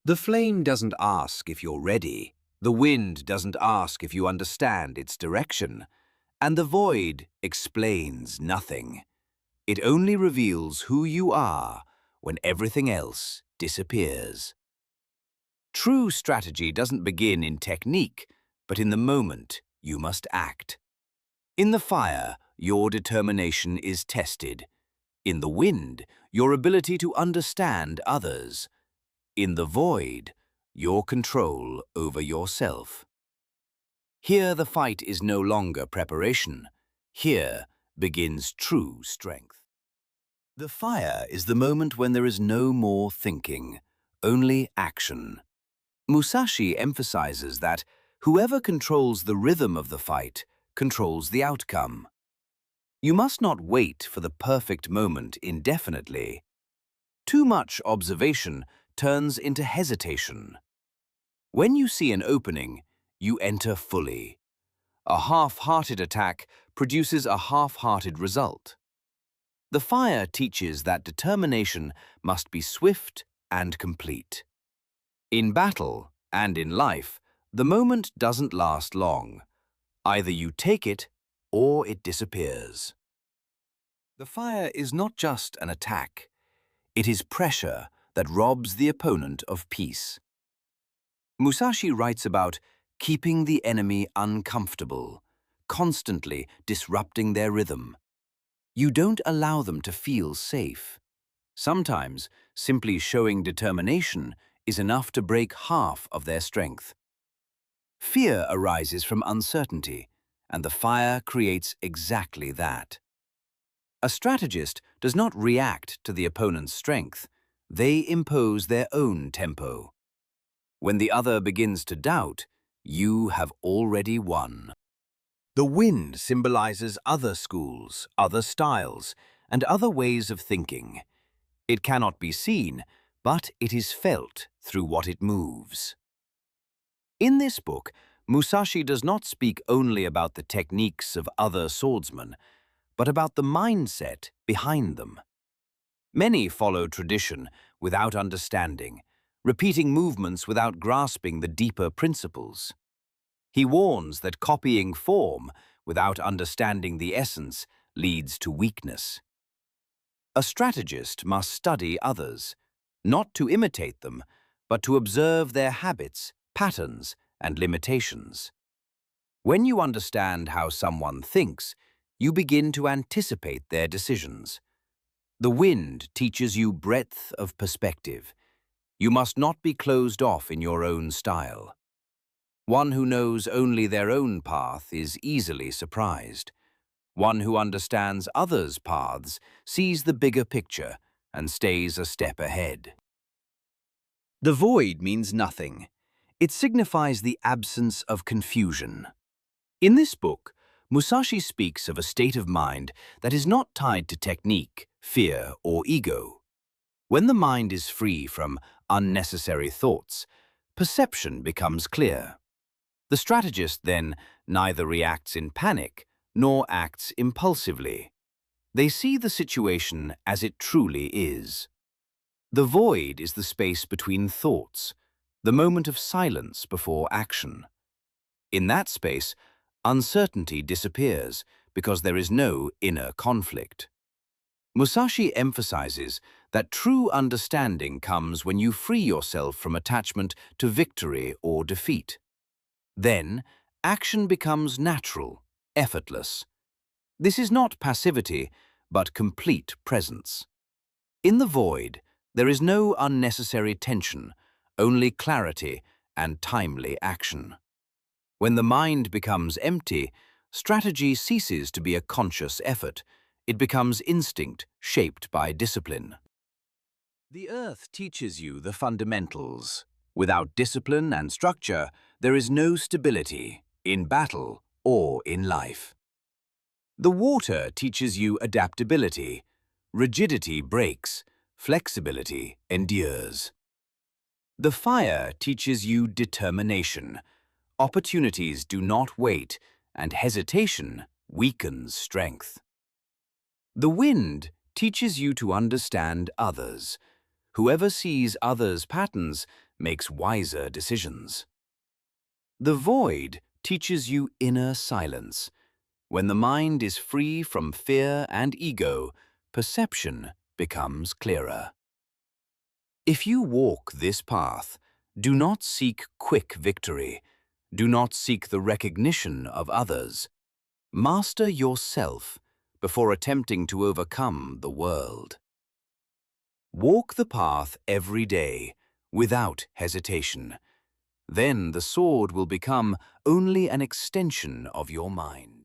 The flame doesn't ask if you're ready. The wind doesn't ask if you understand its direction. And the void explains nothing. It only reveals who you are when everything else disappears. True strategy doesn't begin in technique, but in the moment you must act. In the fire, your determination is tested. In the wind, your ability to understand others. In the void, your control over yourself. Here the fight is no longer preparation. Here begins true strength. The fire is the moment when there is no more thinking, only action. Musashi emphasizes that whoever controls the rhythm of the fight controls the outcome. You must not wait for the perfect moment indefinitely. Too much observation turns into hesitation. When you see an opening, you enter fully. A half-hearted attack produces a half-hearted result. The fire teaches that determination must be swift and complete. In battle and in life, the moment doesn't last long. Either you take it or it disappears. The fire is not just an attack. It is pressure that robs the opponent of peace. Musashi writes about keeping the enemy uncomfortable, constantly disrupting their rhythm. You don't allow them to feel safe. Sometimes, simply showing determination is enough to break half of their strength. Fear arises from uncertainty, and the fire creates exactly that. A strategist does not react to the opponent's strength. They impose their own tempo. When the other begins to doubt, you have already won. The wind symbolizes other schools, other styles, and other ways of thinking. It cannot be seen, but it is felt through what it moves. In this book, Musashi does not speak only about the techniques of other swordsmen, but about the mindset behind them. Many follow tradition without understanding, repeating movements without grasping the deeper principles. He warns that copying form without understanding the essence leads to weakness. A strategist must study others, not to imitate them, but to observe their habits, patterns, and limitations. When you understand how someone thinks, you begin to anticipate their decisions. The wind teaches you breadth of perspective. You must not be closed off in your own style. One who knows only their own path is easily surprised. One who understands others' paths sees the bigger picture and stays a step ahead. The void means nothing. It signifies the absence of confusion. In this book, Musashi speaks of a state of mind that is not tied to technique, fear, or ego. When the mind is free from unnecessary thoughts, perception becomes clear. The strategist then neither reacts in panic nor acts impulsively. They see the situation as it truly is. The void is the space between thoughts, the moment of silence before action. In that space, uncertainty disappears because there is no inner conflict. Musashi emphasizes that true understanding comes when you free yourself from attachment to victory or defeat. Then, action becomes natural, effortless. This is not passivity, but complete presence. In the void, there is no unnecessary tension, only clarity and timely action. When the mind becomes empty, strategy ceases to be a conscious effort. It becomes instinct shaped by discipline. The earth teaches you the fundamentals. Without discipline and structure, there is no stability in battle or in life. The water teaches you adaptability. Rigidity breaks, flexibility endures. The fire teaches you determination. Opportunities do not wait, and hesitation weakens strength. The wind teaches you to understand others. Whoever sees others' patterns makes wiser decisions. The void teaches you inner silence. When the mind is free from fear and ego, perception becomes clearer. If you walk this path, do not seek quick victory. Do not seek the recognition of others. Master yourself before attempting to overcome the world. Walk the path every day, without hesitation. Then the sword will become only an extension of your mind.